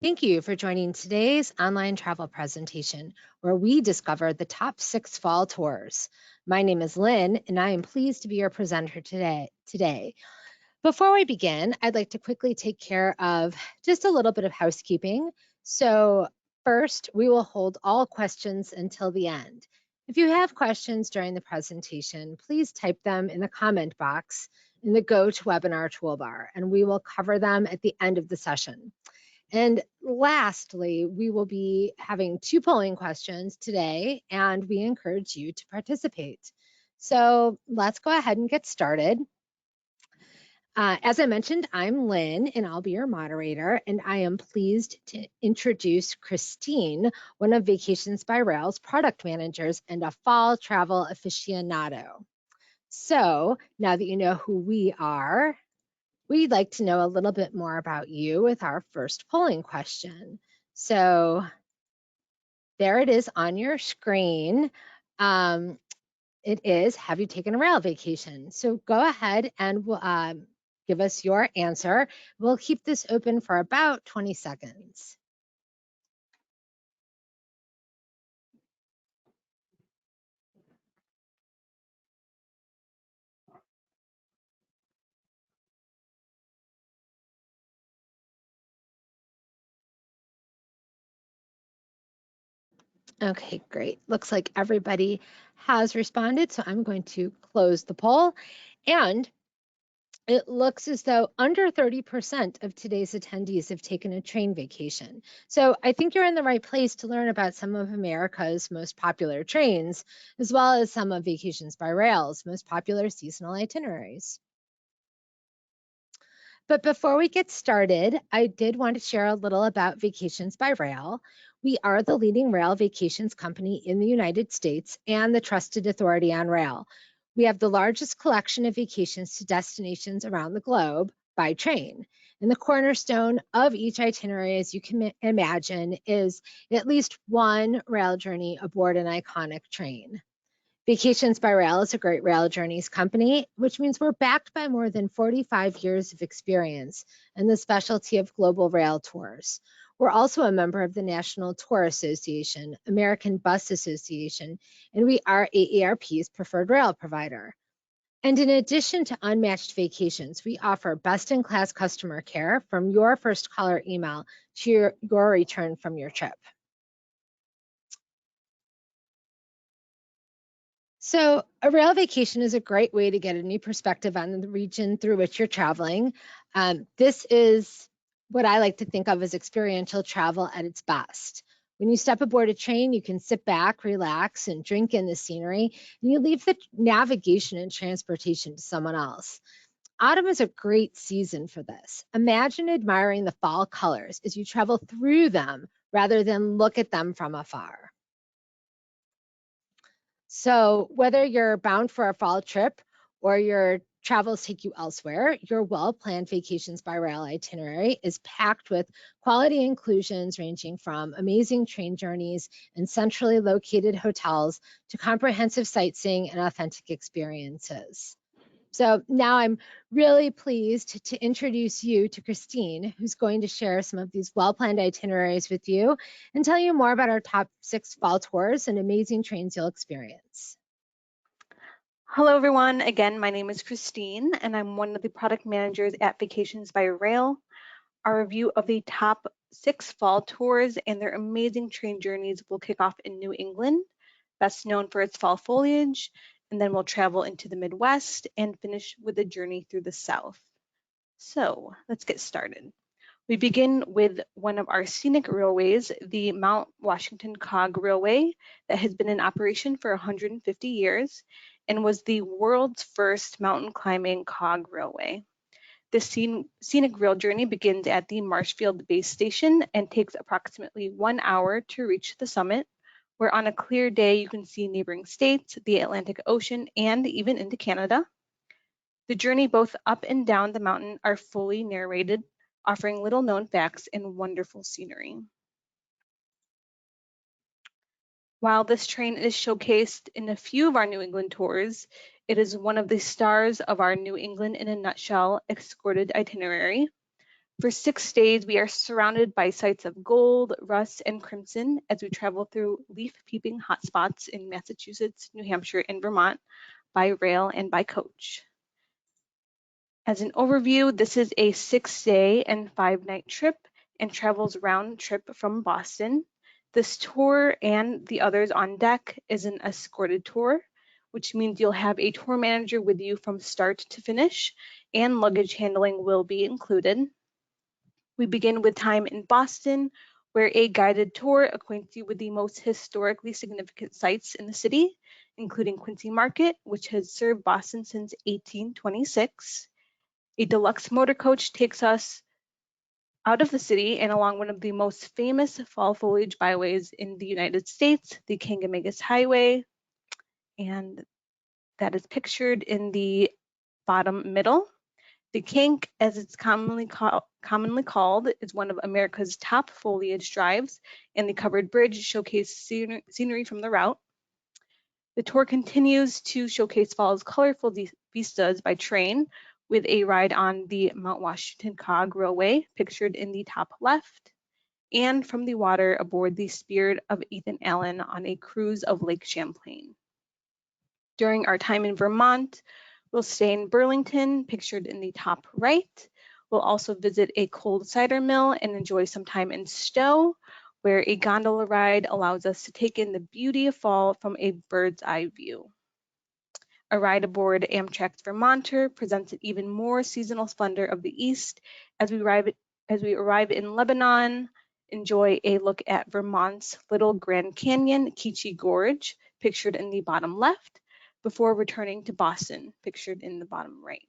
Thank you for joining today's online travel presentation, where we discover the top 6 fall tours. My name is Lynn, and I am pleased to be your presenter today. Before we begin, I'd like to quickly take care of just a little bit of housekeeping. So, first, we will hold all questions until the end. If you have questions during the presentation, please type them in the comment box in the GoToWebinar toolbar, and we will cover them at the end of the session. And lastly, we will be having 2 polling questions today, and we encourage you to participate. So let's go ahead and get started. As I mentioned, I'm Lynn, and I'll be your moderator, and I am pleased to introduce Christine, one of Vacations by Rail's product managers and a fall travel aficionado. So now that you know who we are, we'd like to know a little bit more about you with our first polling question. So there it is on your screen. It is, have you taken a rail vacation? So go ahead and give us your answer. We'll keep this open for about 20 seconds. Okay, great. Looks like everybody has responded, so I'm going to close the poll. And it looks as though under 30% of today's attendees have taken a train vacation. So I think you're in the right place to learn about some of America's most popular trains, as well as some of Vacations by Rail's most popular seasonal itineraries. But before we get started, I did want to share a little about Vacations by Rail. We are the leading rail vacations company in the United States and the trusted authority on rail. We have the largest collection of vacations to destinations around the globe by train. And the cornerstone of each itinerary, as you can imagine, is at least one rail journey aboard an iconic train. Vacations by Rail is a great rail journeys company, which means we're backed by more than 45 years of experience in the specialty of global rail tours. We're also a member of the National Tour Association, American Bus Association, and we are AARP's preferred rail provider. And in addition to unmatched vacations, we offer best-in-class customer care from your first call or email to your return from your trip. So a rail vacation is a great way to get a new perspective on the region through which you're traveling. This is what I like to think of as experiential travel at its best. When you step aboard a train, you can sit back, relax, and drink in the scenery, and you leave the navigation and transportation to someone else. Autumn is a great season for this. Imagine admiring the fall colors as you travel through them rather than look at them from afar. So whether you're bound for a fall trip or your travels take you elsewhere, your well-planned Vacations by Rail itinerary is packed with quality inclusions ranging from amazing train journeys and centrally located hotels to comprehensive sightseeing and authentic experiences. So now I'm really pleased to introduce you to Christine, who's going to share some of these well-planned itineraries with you and tell you more about our top 6 fall tours and amazing trains you'll experience. Hello, everyone. Again, my name is Christine, and I'm one of the product managers at Vacations by Rail. Our review of the top 6 fall tours and their amazing train journeys will kick off in New England, best known for its fall foliage, and then we'll travel into the Midwest and finish with a journey through the South. So let's get started. We begin with one of our scenic railways, the Mount Washington Cog Railway, that has been in operation for 150 years and was the world's first mountain climbing cog railway. The scenic rail journey begins at the Marshfield base station and takes approximately 1 hour to reach the summit, where on a clear day you can see neighboring states, the Atlantic Ocean, and even into Canada. The journey both up and down the mountain are fully narrated, offering little known facts and wonderful scenery. While this train is showcased in a few of our New England tours, it is one of the stars of our New England in a Nutshell escorted itinerary. For 6 days, we are surrounded by sights of gold, rust, and crimson as we travel through leaf-peeping hotspots in Massachusetts, New Hampshire, and Vermont by rail and by coach. As an overview, this is a 6-day and 5-night trip and travels round trip from Boston. This tour and the others on deck is an escorted tour, which means you'll have a tour manager with you from start to finish, and luggage handling will be included. We begin with time in Boston, where a guided tour acquaints you with the most historically significant sites in the city, including Quincy Market, which has served Boston since 1826. A deluxe motor coach takes us out of the city and along one of the most famous fall foliage byways in the United States, the Kangamegas Highway, and that is pictured in the bottom middle. The Kink, as it's commonly called, is one of America's top foliage drives, and the covered bridge showcases scenery from the route. The tour continues to showcase fall's colorful vistas by train, with a ride on the Mount Washington Cog Railway, pictured in the top left, and from the water aboard the Spirit of Ethan Allen on a cruise of Lake Champlain. During our time in Vermont, we'll stay in Burlington, pictured in the top right. We'll also visit a cold cider mill and enjoy some time in Stowe, where a gondola ride allows us to take in the beauty of fall from a bird's eye view. A ride aboard Amtrak's Vermonter presents an even more seasonal splendor of the East as we arrive in Lebanon, enjoy a look at Vermont's Little Grand Canyon, Keechee Gorge, pictured in the bottom left, before returning to Boston, pictured in the bottom right.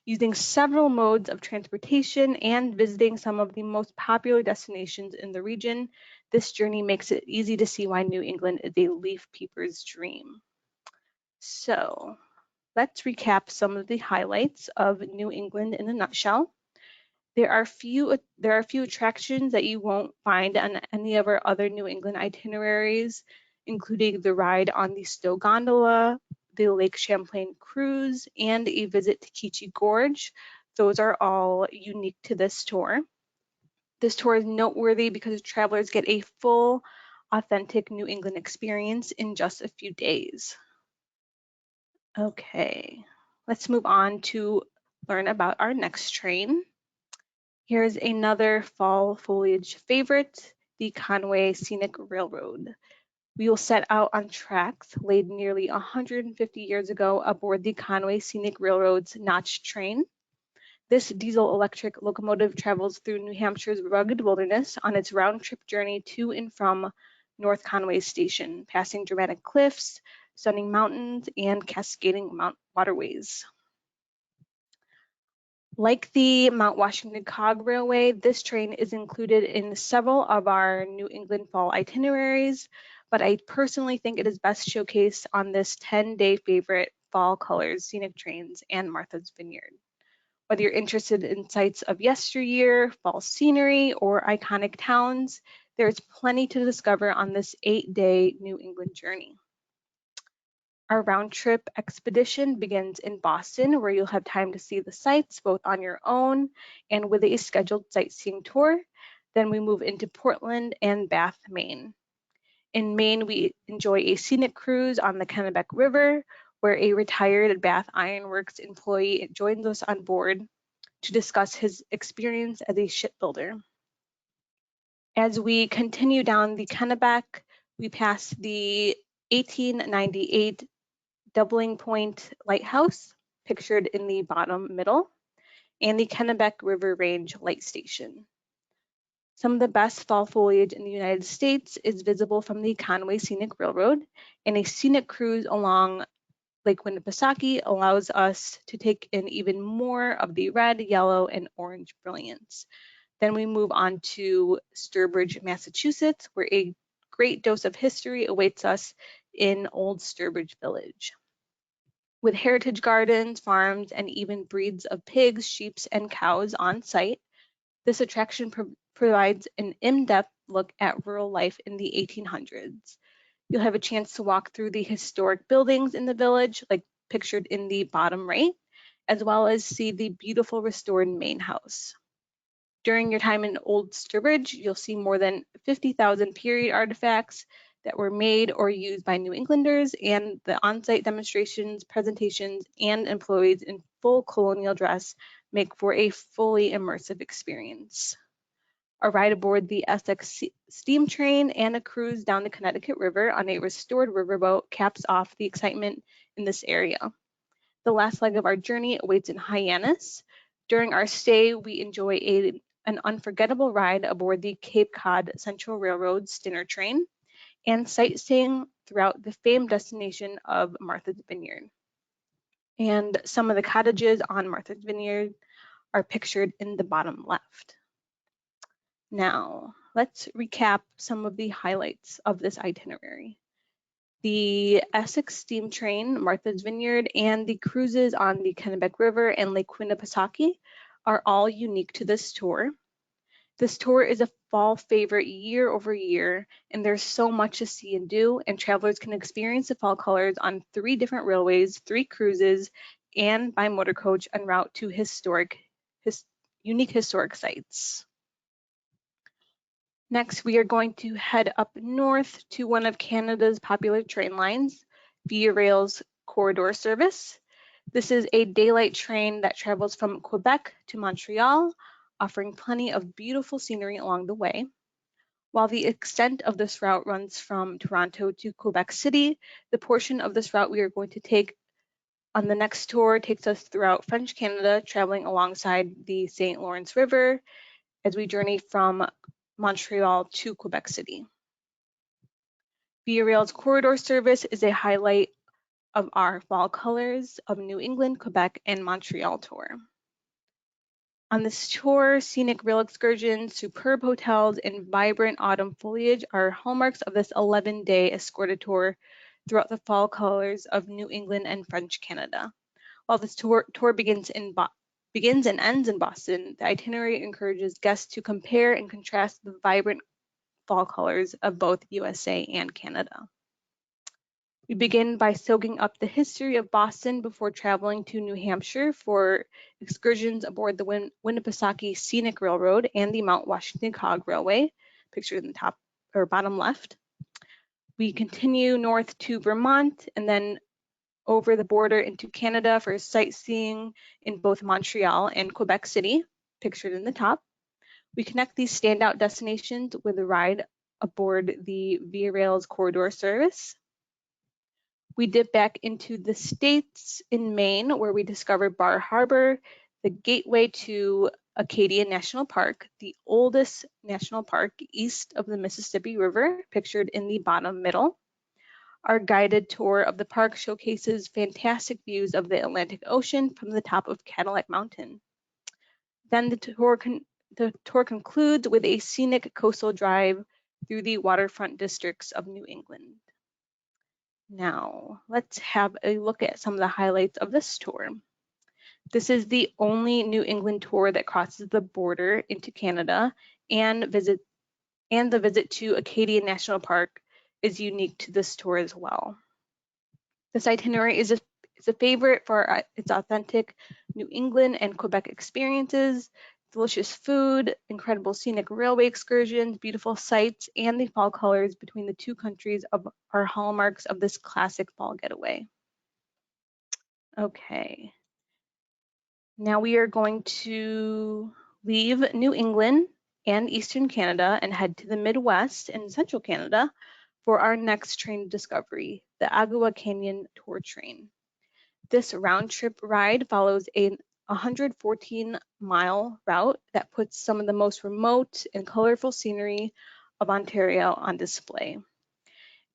Using several modes of transportation and visiting some of the most popular destinations in the region, this journey makes it easy to see why New England is a leaf peeper's dream. So let's recap some of the highlights of New England in a nutshell. There are a few attractions that you won't find on any of our other New England itineraries, including the ride on the Stowe Gondola, the Lake Champlain cruise, and a visit to Keechee Gorge. Those are all unique to this tour. This tour is noteworthy because travelers get a full, authentic New England experience in just a few days. Okay, let's move on to learn about our next train. Here's another fall foliage favorite, the Conway Scenic Railroad. We will set out on tracks laid nearly 150 years ago aboard the Conway Scenic Railroad's Notch train. This diesel-electric locomotive travels through New Hampshire's rugged wilderness on its round-trip journey to and from North Conway Station, passing dramatic cliffs, stunning mountains, and cascading waterways. Like the Mount Washington Cog Railway, this train is included in several of our New England fall itineraries, but I personally think it is best showcased on this 10-day favorite, Fall Colors, Scenic Trains, and Martha's Vineyard. Whether you're interested in sights of yesteryear, fall scenery, or iconic towns, there's plenty to discover on this 8-day New England journey. Our round trip expedition begins in Boston, where you'll have time to see the sights both on your own and with a scheduled sightseeing tour. Then we move into Portland and Bath, Maine. In Maine, we enjoy a scenic cruise on the Kennebec River, where a retired Bath Iron Works employee joins us on board to discuss his experience as a shipbuilder. As we continue down the Kennebec, we pass the 1898 Doubling Point Lighthouse, pictured in the bottom middle, and the Kennebec River Range Light Station. Some of the best fall foliage in the United States is visible from the Conway Scenic Railroad, and a scenic cruise along Lake Winnipesaukee allows us to take in even more of the red, yellow, and orange brilliance. Then we move on to Sturbridge, Massachusetts, where a great dose of history awaits us in Old Sturbridge Village. With heritage gardens, farms, and even breeds of pigs, sheep, and cows on site, this attraction provides an in-depth look at rural life in the 1800s. You'll have a chance to walk through the historic buildings in the village, like pictured in the bottom right, as well as see the beautiful restored main house. During your time in Old Sturbridge, you'll see more than 50,000 period artifacts that were made or used by New Englanders, and the on-site demonstrations, presentations, and employees in full colonial dress make for a fully immersive experience. A ride aboard the Essex steam train and a cruise down the Connecticut River on a restored riverboat caps off the excitement in this area. The last leg of our journey awaits in Hyannis. During our stay, we enjoy an unforgettable ride aboard the Cape Cod Central Railroad's dinner train and sightseeing throughout the famed destination of Martha's Vineyard. And some of the cottages on Martha's Vineyard are pictured in the bottom left. Now, let's recap some of the highlights of this itinerary. The Essex steam train, Martha's Vineyard, and the cruises on the Kennebec River and Lake Winnipesaukee are all unique to this tour. This tour is a fall favorite year over year, and there's so much to see and do, and travelers can experience the fall colors on 3 different railways, 3 cruises, and by motor coach en route to unique historic sites. Next, we are going to head up north to one of Canada's popular train lines, Via Rail's Corridor Service. This is a daylight train that travels from Quebec to Montreal, offering plenty of beautiful scenery along the way. While the extent of this route runs from Toronto to Quebec City, the portion of this route we are going to take on the next tour takes us throughout French Canada, traveling alongside the St. Lawrence River as we journey from Montreal to Quebec City. Via Rail's Corridor Service is a highlight of our fall colors of New England, Quebec, and Montreal tour. On this tour, scenic rail excursions, superb hotels, and vibrant autumn foliage are hallmarks of this 11-day escorted tour throughout the fall colors of New England and French Canada. While this tour begins and ends in Boston, the itinerary encourages guests to compare and contrast the vibrant fall colors of both USA and Canada. We begin by soaking up the history of Boston before traveling to New Hampshire for excursions aboard the Winnipesaukee Scenic Railroad and the Mount Washington Cog Railway, pictured in the top or bottom left. We continue north to Vermont and then over the border into Canada for sightseeing in both Montreal and Quebec City, pictured in the top. We connect these standout destinations with a ride aboard the Via Rail's Corridor Service. We dip back into the States in Maine, where we discover Bar Harbor, the gateway to Acadia National Park, the oldest national park east of the Mississippi River, pictured in the bottom middle. Our guided tour of the park showcases fantastic views of the Atlantic Ocean from the top of Cadillac Mountain. Then the tour concludes with a scenic coastal drive through the waterfront districts of New England. Now, let's have a look at some of the highlights of this tour. This is the only New England tour that crosses the border into Canada, and the visit to Acadia National Park is unique to this tour as well. This itinerary is a favorite for its authentic New England and Quebec experiences, delicious food, incredible scenic railway excursions, beautiful sights, and the fall colors between the 2 countries are hallmarks of this classic fall getaway. Okay, now we are going to leave New England and Eastern Canada and head to the Midwest and Central Canada for our next train discovery, the Agawa Canyon Tour Train. This round trip ride follows a 114-mile route that puts some of the most remote and colorful scenery of Ontario on display.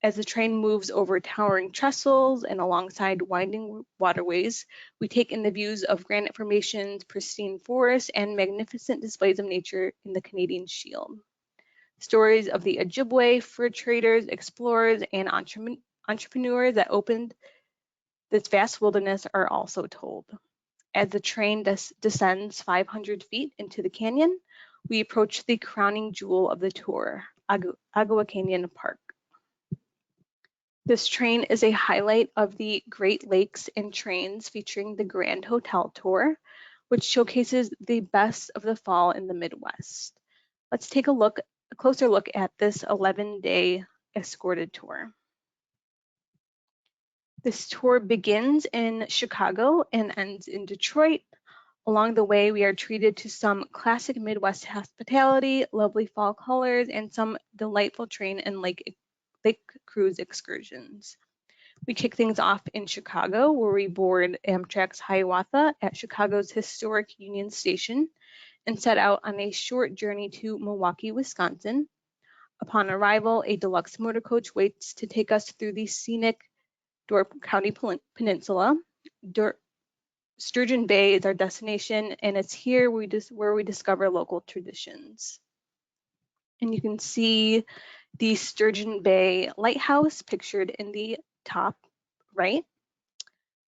As the train moves over towering trestles and alongside winding waterways, we take in the views of granite formations, pristine forests, and magnificent displays of nature in the Canadian Shield. Stories of the Ojibwe, fur traders, explorers, and entrepreneurs that opened this vast wilderness are also told. As the train descends 500 feet into the canyon, we approach the crowning jewel of the tour, Agawa Canyon Park. This train is a highlight of the Great Lakes and Trains featuring the Grand Hotel Tour, which showcases the best of the fall in the Midwest. Let's take a closer look at this 11-day escorted tour. This tour begins in Chicago and ends in Detroit. Along the way, we are treated to some classic Midwest hospitality, lovely fall colors, and some delightful train and lake cruise excursions. We kick things off in Chicago, where we board Amtrak's Hiawatha at Chicago's historic Union Station and set out on a short journey to Milwaukee, Wisconsin. Upon arrival, a deluxe motor coach waits to take us through the scenic Dorp County Peninsula. Sturgeon Bay is our destination, and it's here where we discover local traditions. And you can see the Sturgeon Bay Lighthouse pictured in the top right.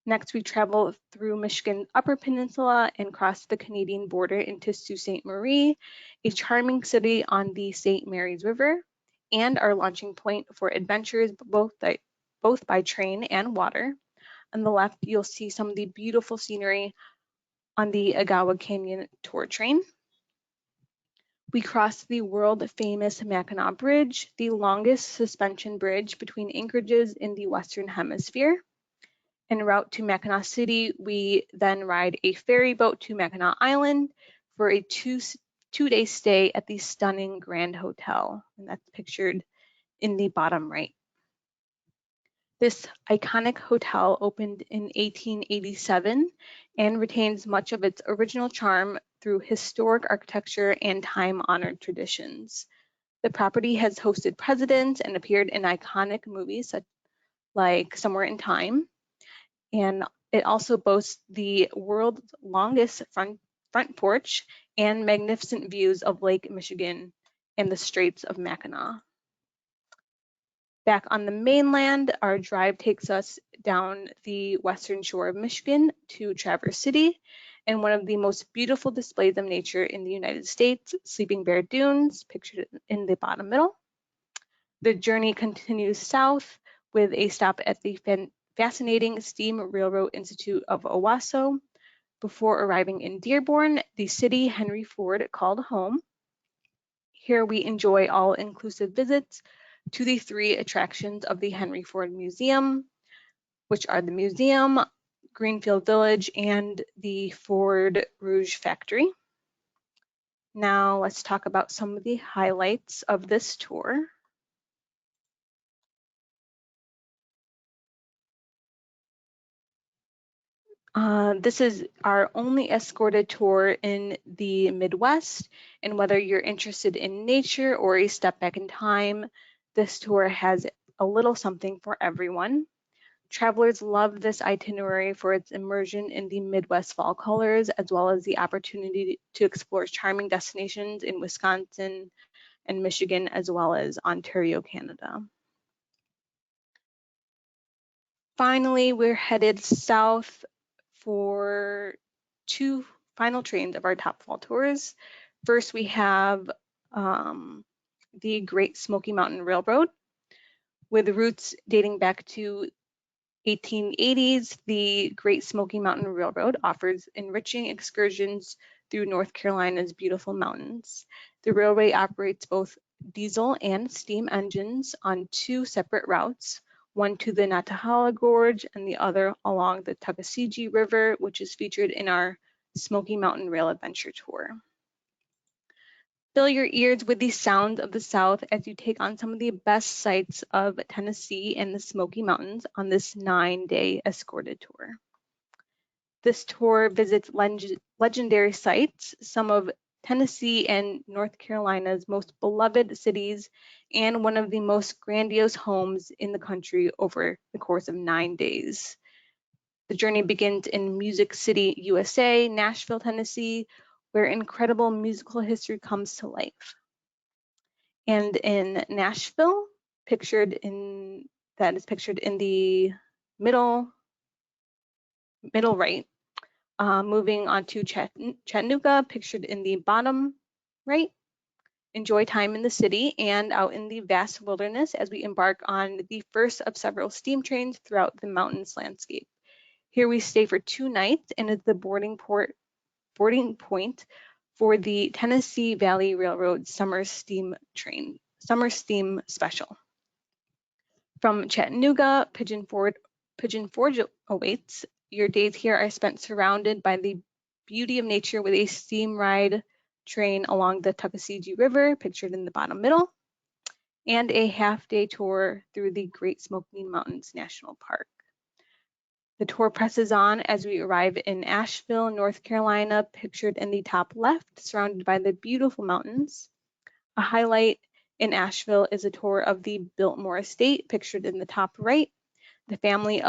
Next, we travel through Michigan's Upper Peninsula and cross the Canadian border into Sault Ste. Marie, a charming city on the St. Mary's River, and our launching point for adventures both by train and water. On the left, you'll see some of the beautiful scenery on the Agawa Canyon tour train. We cross the world-famous Mackinac Bridge, the longest suspension bridge between anchorages in the Western Hemisphere. En route to Mackinac City, we then ride a ferry boat to Mackinac Island for a two-day stay at the stunning Grand Hotel, and that's pictured in the bottom right. This iconic hotel opened in 1887 and retains much of its original charm through historic architecture and time-honored traditions. The property has hosted presidents and appeared in iconic movies such like Somewhere in Time, and it also boasts the world's longest front porch and magnificent views of Lake Michigan and the Straits of Mackinac. Back on the mainland, our drive takes us down the western shore of Michigan to Traverse City and one of the most beautiful displays of nature in the United States, Sleeping Bear Dunes, pictured in the bottom middle. The journey continues south with a stop at the fascinating Steam Railroad Institute of Owasso before arriving in Dearborn, the city Henry Ford called home. Here we enjoy all-inclusive visits to the 3 attractions of the Henry Ford Museum, which are the museum, Greenfield Village, and the Ford Rouge factory. Now let's talk about some of the highlights of this tour. This is our only escorted tour in the Midwest, and whether you're interested in nature or a step back in time, this tour has a little something for everyone. Travelers love this itinerary for its immersion in the Midwest fall colors, as well as the opportunity to explore charming destinations in Wisconsin and Michigan, as well as Ontario, Canada. Finally, we're headed south for 2 final trains of our top fall tours. First, we have the Great Smoky Mountain Railroad. With roots dating back to 1880s, the Great Smoky Mountain Railroad offers enriching excursions through North Carolina's beautiful mountains. The railway operates both diesel and steam engines on 2 separate routes, one to the Natahala Gorge and the other along the Tuckasegee River, which is featured in our Smoky Mountain Rail Adventure Tour. Fill your ears with the sound of the South as you take on some of the best sights of Tennessee and the Smoky Mountains on this 9-day escorted tour. This tour visits legendary sites, some of Tennessee and North Carolina's most beloved cities, and one of the most grandiose homes in the country over the course of 9 days. The journey begins in Music City, USA, Nashville, Tennessee, where incredible musical history comes to life. And in Nashville, pictured in the middle right, moving on to Chattanooga, pictured in the bottom right. Enjoy time in the city and out in the vast wilderness as we embark on the first of several steam trains throughout the mountainous landscape. Here we stay for 2 nights and at the boarding port boarding point for the Tennessee Valley Railroad Summer Steam Special. From Chattanooga, Pigeon Forge awaits. Your days here are spent surrounded by the beauty of nature with a steam ride train along the Tuckasegee River, pictured in the bottom middle, and a half-day tour through the Great Smoky Mountains National Park. The tour presses on as we arrive in Asheville, North Carolina, pictured in the top left, surrounded by the beautiful mountains. A highlight in Asheville is a tour of the Biltmore Estate, pictured in the top right, the family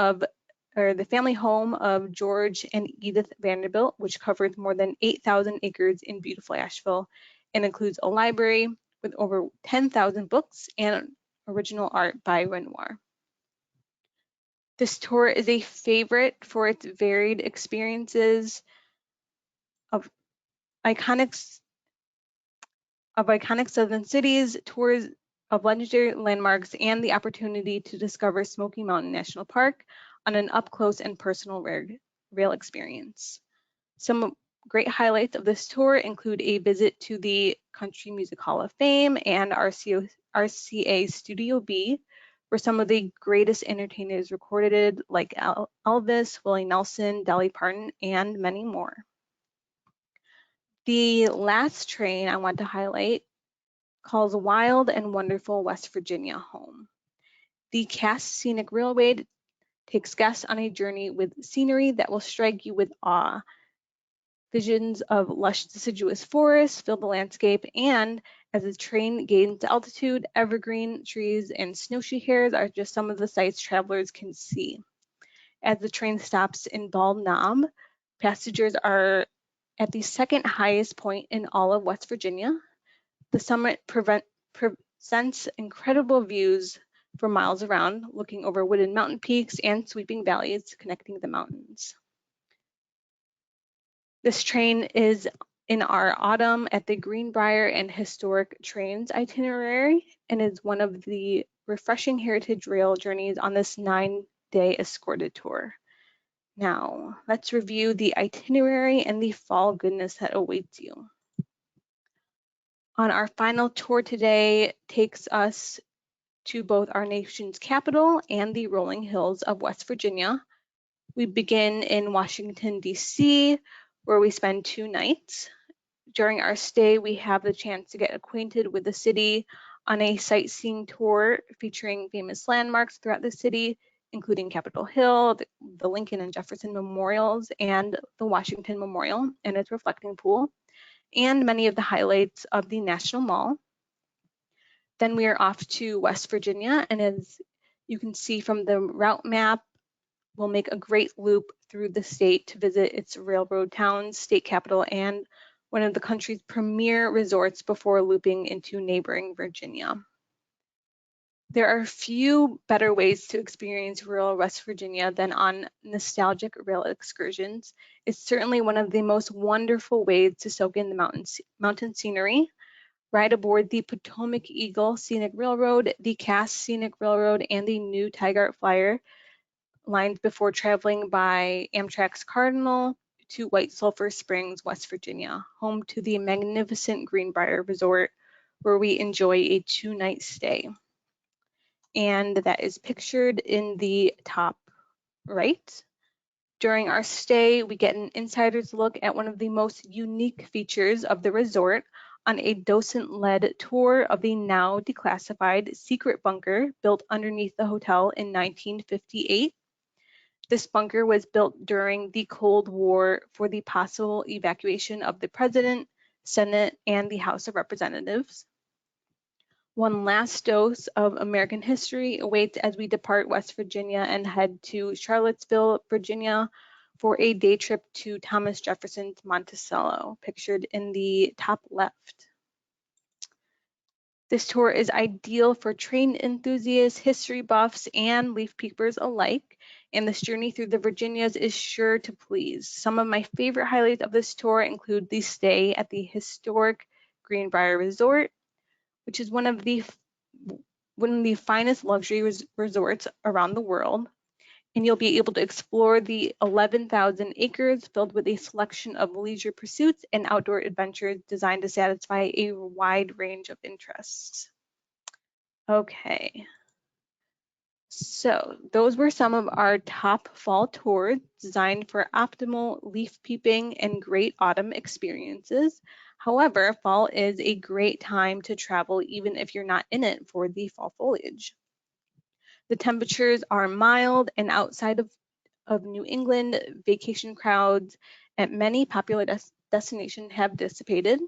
home of George and Edith Vanderbilt, which covers more than 8,000 acres in beautiful Asheville and includes a library with over 10,000 books and original art by Renoir. This tour is a favorite for its varied experiences of iconic southern cities, tours of legendary landmarks, and the opportunity to discover Smoky Mountain National Park on an up-close and personal rail experience. Some great highlights of this tour include a visit to the Country Music Hall of Fame and RCA Studio B, where some of the greatest entertainers recorded, like Elvis, Willie Nelson, Dolly Parton, and many more. The last train I want to highlight calls Wild and Wonderful West Virginia home. The Cass Scenic Railway takes guests on a journey with scenery that will strike you with awe. Visions of lush deciduous forests fill the landscape, and as the train gains altitude, evergreen trees and snowshoe hares are just some of the sights travelers can see. As the train stops in Bald Knob, passengers are at the second highest point in all of West Virginia. The summit presents incredible views for miles around, looking over wooded mountain peaks and sweeping valleys connecting the mountains. This train is in our autumn at the Greenbrier and Historic Trains itinerary and is one of the refreshing heritage rail journeys on this 9-day escorted tour. Now, let's review the itinerary and the fall goodness that awaits you. On our final tour today takes us to both our nation's capital and the rolling hills of West Virginia. We begin in Washington, D.C., where we spend 2 nights. During our stay, we have the chance to get acquainted with the city on a sightseeing tour featuring famous landmarks throughout the city, including Capitol Hill, the Lincoln and Jefferson Memorials, and the Washington Memorial and its reflecting pool, and many of the highlights of the National Mall. Then we are off to West Virginia, and as you can see from the route map, we'll make a great loop through the state to visit its railroad towns, state capital, and one of the country's premier resorts before looping into neighboring Virginia. There are few better ways to experience rural West Virginia than on nostalgic rail excursions. It's certainly one of the most wonderful ways to soak in the mountain scenery. Ride aboard the Potomac Eagle Scenic Railroad, the Cass Scenic Railroad, and the new Tigard Flyer lines before traveling by Amtrak's Cardinal to White Sulphur Springs, West Virginia, home to the magnificent Greenbrier Resort, where we enjoy a 2-night stay. And that is pictured in the top right. During our stay, we get an insider's look at one of the most unique features of the resort on a docent-led tour of the now declassified secret bunker built underneath the hotel in 1958. This bunker was built during the Cold War for the possible evacuation of the President, Senate, and the House of Representatives. One last dose of American history awaits as we depart West Virginia and head to Charlottesville, Virginia, for a day trip to Thomas Jefferson's Monticello, pictured in the top left. This tour is ideal for train enthusiasts, history buffs, and leaf peepers alike, and this journey through the Virginias is sure to please. Some of my favorite highlights of this tour include the stay at the historic Greenbrier Resort, which is one of the finest luxury resorts around the world, and you'll be able to explore the 11,000 acres filled with a selection of leisure pursuits and outdoor adventures designed to satisfy a wide range of interests. Okay. So those were some of our top fall tours designed for optimal leaf peeping and great autumn experiences. However, fall is a great time to travel even if you're not in it for the fall foliage. The temperatures are mild, and outside of New England, vacation crowds at many popular destinations have dissipated.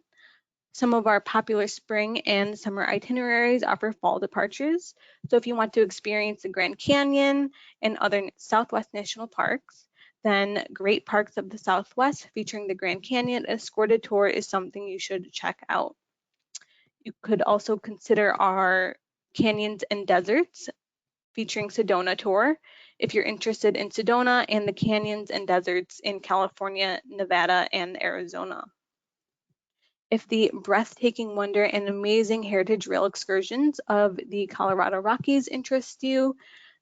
Some of our popular spring and summer itineraries offer fall departures. So if you want to experience the Grand Canyon and other Southwest national parks, then Great Parks of the Southwest featuring the Grand Canyon escorted tour is something you should check out. You could also consider our Canyons and Deserts featuring Sedona tour if you're interested in Sedona and the canyons and deserts in California, Nevada, and Arizona. If the breathtaking wonder and amazing heritage rail excursions of the Colorado Rockies interest you,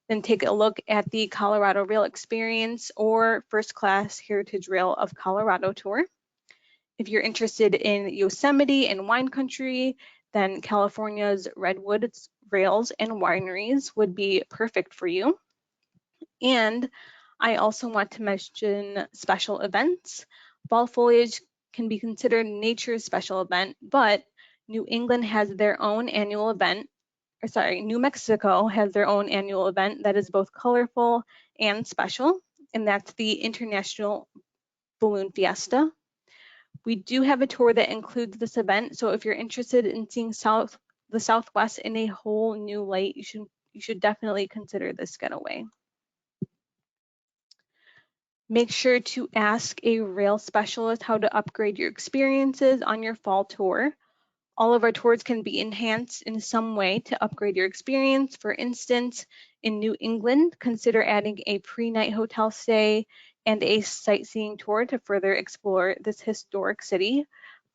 then take a look at the Colorado Rail Experience or First Class Heritage Rail of Colorado tour. If you're interested in Yosemite and wine country, then California's Redwoods Rails and Wineries would be perfect for you. And I also want to mention special events. Fall foliage can be considered nature's special event, but New England has their own annual event, or sorry, New Mexico has their own annual event that is both colorful and special, and that's the International Balloon Fiesta. We do have a tour that includes this event, so if you're interested in seeing the Southwest in a whole new light, you should definitely consider this getaway. Make sure to ask a rail specialist how to upgrade your experiences on your fall tour. All of our tours can be enhanced in some way to upgrade your experience. For instance, in New England, consider adding a pre-night hotel stay and a sightseeing tour to further explore this historic city.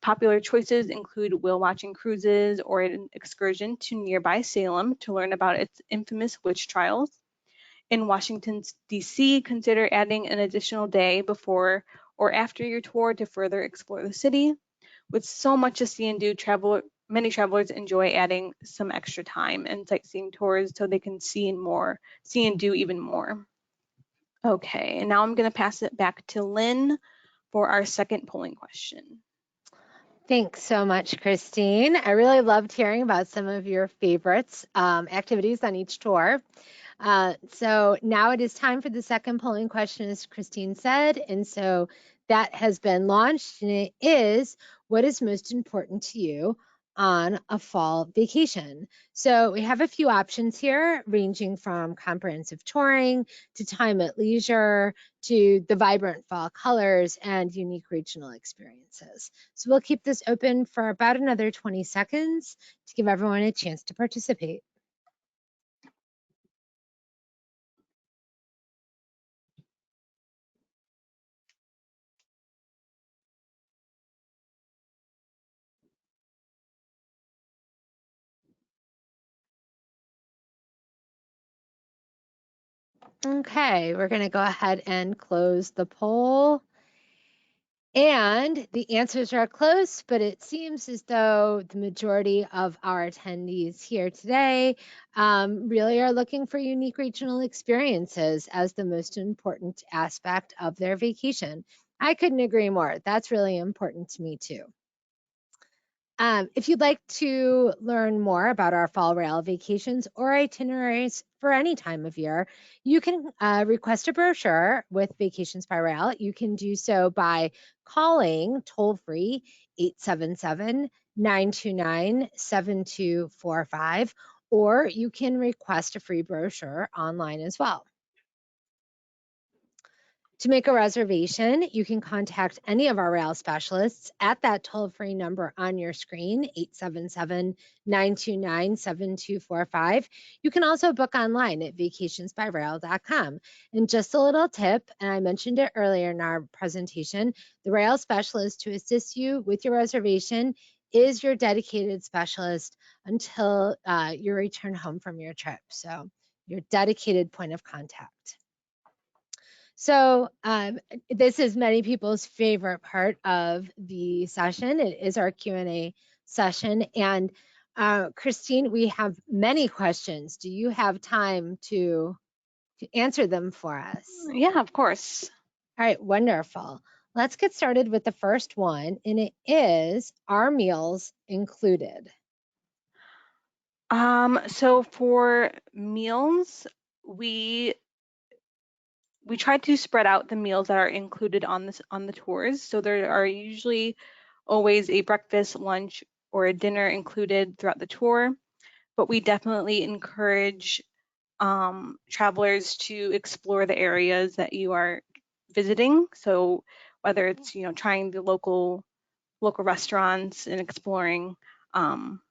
Popular choices include whale watching cruises or an excursion to nearby Salem to learn about its infamous witch trials. In Washington, D.C., consider adding an additional day before or after your tour to further explore the city. With so much to see and do, many travelers enjoy adding some extra time and sightseeing tours so they can see and do even more. Okay, and now I'm going to pass it back to Lynn for our second polling question. Thanks so much, Christine. I really loved hearing about some of your favorites, activities on each tour. So now it is time for the second polling question, as Christine said. And so that has been launched, and it is, what is most important to you on a fall vacation? So we have a few options here, ranging from comprehensive touring to time at leisure to the vibrant fall colors and unique regional experiences. So we'll keep this open for about another 20 seconds to give everyone a chance to participate. Okay, we're going to go ahead and close the poll. And the answers are close, but it seems as though the majority of our attendees here today really are looking for unique regional experiences as the most important aspect of their vacation. I couldn't agree more. That's really important to me too. If you'd like to learn more about our fall rail vacations or itineraries for any time of year, you can request a brochure with Vacations by Rail. You can do so by calling toll-free 877-929-7245, or you can request a free brochure online as well. To make a reservation, you can contact any of our rail specialists at that toll-free number on your screen, 877-929-7245. You can also book online at vacationsbyrail.com. And just a little tip, and I mentioned it earlier in our presentation, the rail specialist to assist you with your reservation is your dedicated specialist until you return home from your trip. So your dedicated point of contact. So this is many people's favorite part of the session. It is our Q&A session. And Christine, we have many questions. Do you have time to answer them for us? Yeah, of course. All right, wonderful. Let's get started with the first one, and it is, are meals included? So for meals, we try to spread out the meals that are included on the tours. So there are usually always a breakfast, lunch, or a dinner included throughout the tour, but we definitely encourage travelers to explore the areas that you are visiting. So whether it's trying the local restaurants and exploring, um,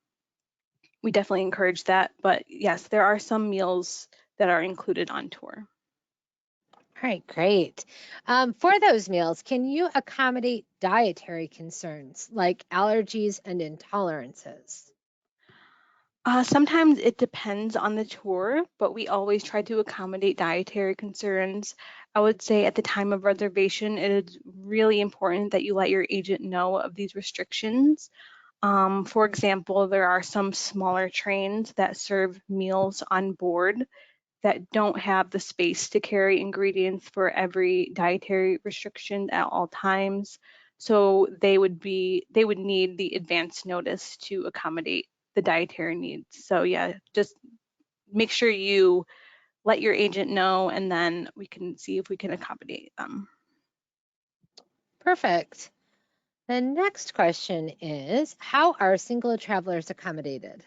we definitely encourage that. But yes, there are some meals that are included on tour. All right, great. For those meals, can you accommodate dietary concerns like allergies and intolerances? Sometimes it depends on the tour, but we always try to accommodate dietary concerns. I would say at the time of reservation, it is really important that you let your agent know of these restrictions. For example, there are some smaller trains that serve meals on board that don't have the space to carry ingredients for every dietary restriction at all times. So they would need the advance notice to accommodate the dietary needs. So yeah, just make sure you let your agent know, and then we can see if we can accommodate them. Perfect. The next question is, how are single travelers accommodated?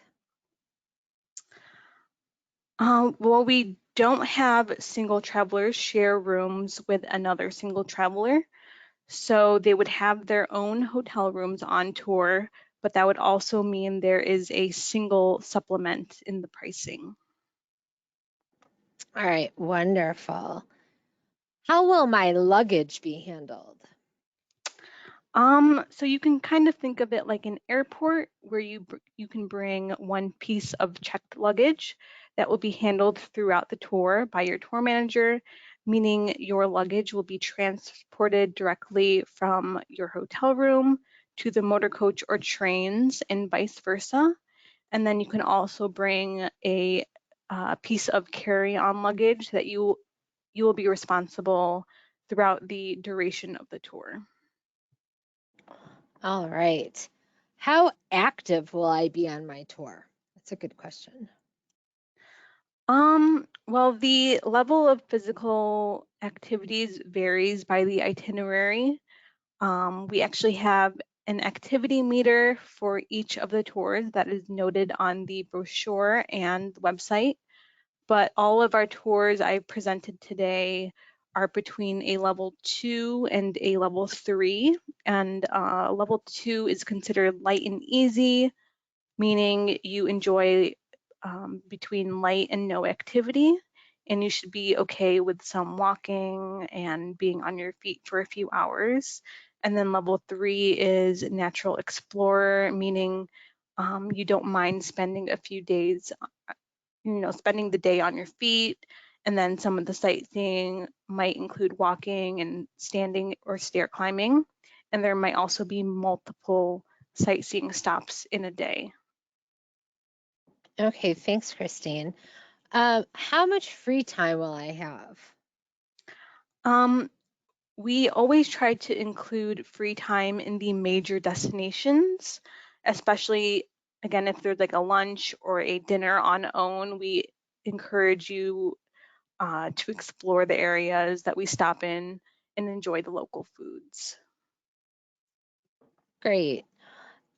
Well, we don't have single travelers share rooms with another single traveler. So they would have their own hotel rooms on tour, but that would also mean there is a single supplement in the pricing. All right, wonderful. How will my luggage be handled? So you can kind of think of it like an airport where you can bring one piece of checked luggage that will be handled throughout the tour by your tour manager, meaning your luggage will be transported directly from your hotel room to the motor coach or trains and vice versa. And then you can also bring a piece of carry-on luggage that you will be responsible throughout the duration of the tour. All right. How active will I be on my tour? That's a good question. Well, the level of physical activities varies by the itinerary. We actually have an activity meter for each of the tours that is noted on the brochure and the website. But all of our tours I presented today are between a level 2 and a level 3. And level 2 is considered light and easy, meaning you enjoy between light and no activity. And you should be okay with some walking and being on your feet for a few hours. And then level 3 is natural explorer, meaning you don't mind spending a few days spending the day on your feet. And then some of the sightseeing might include walking and standing or stair climbing. And there might also be multiple sightseeing stops in a day. Okay, thanks, Christine. How much free time will I have? Um, we always try to include free time in the major destinations, especially again, if there's like a lunch or a dinner on own, we encourage you to explore the areas that we stop in and enjoy the local foods. Great.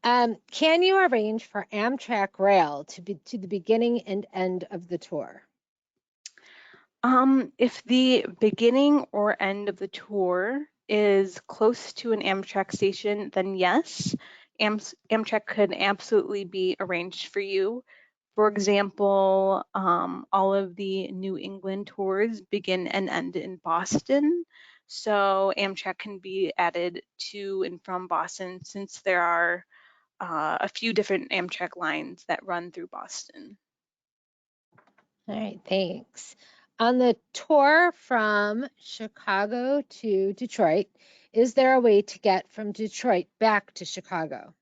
Can you arrange for Amtrak Rail to be to the beginning and end of the tour? If the beginning or end of the tour is close to an Amtrak station, then yes, Amtrak could absolutely be arranged for you. For example, all of the New England tours begin and end in Boston. So Amtrak can be added to and from Boston since there are a few different Amtrak lines that run through Boston. All right, thanks. On the tour from Chicago to Detroit, is there a way to get from Detroit back to Chicago?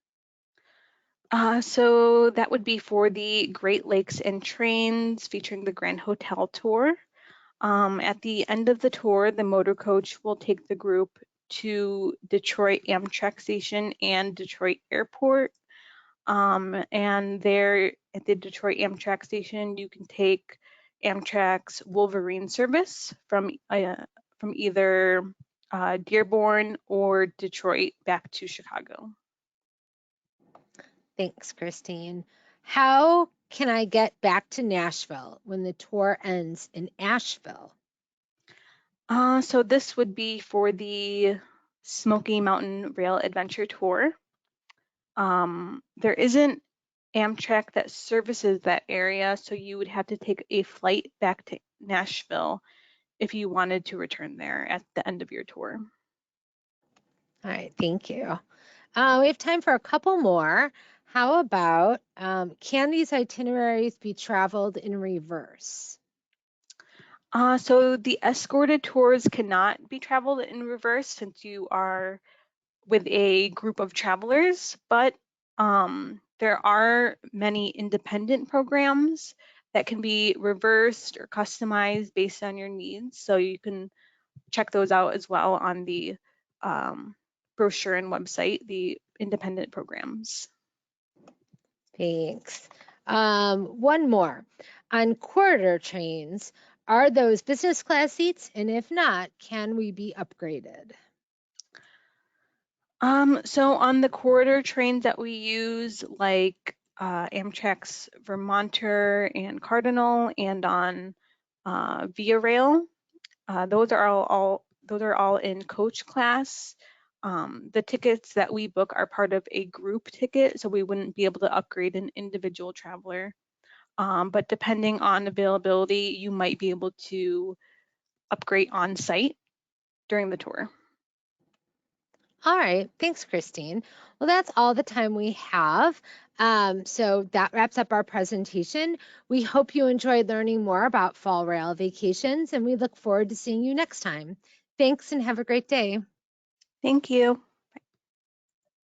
So that would be for the Great Lakes and Trains featuring the Grand Hotel tour. At the end of the tour, the motor coach will take the group to Detroit Amtrak Station and Detroit Airport. And there at the Detroit Amtrak Station, you can take Amtrak's Wolverine service from either Dearborn or Detroit back to Chicago. Thanks, Christine. How can I get back to Nashville when the tour ends in Asheville? So this would be for the Smoky Mountain Rail Adventure Tour. There isn't Amtrak that services that area, so you would have to take a flight back to Nashville if you wanted to return there at the end of your tour. All right, thank you. We have time for a couple more. How about can these itineraries be traveled in reverse? So the escorted tours cannot be traveled in reverse since you are with a group of travelers, but there are many independent programs that can be reversed or customized based on your needs. So you can check those out as well on the brochure and website, the independent programs. Thanks. One more. On corridor trains, are those business class seats? And if not, can we be upgraded? So on the corridor trains that we use, like Amtrak's Vermonter and Cardinal, and on Via Rail, those are all in coach class. The tickets that we book are part of a group ticket, so we wouldn't be able to upgrade an individual traveler. But depending on availability, you might be able to upgrade on site during the tour. All right. Thanks, Christine. Well, that's all the time we have. So that wraps up our presentation. We hope you enjoyed learning more about fall rail vacations, and we look forward to seeing you next time. Thanks and have a great day. Thank you.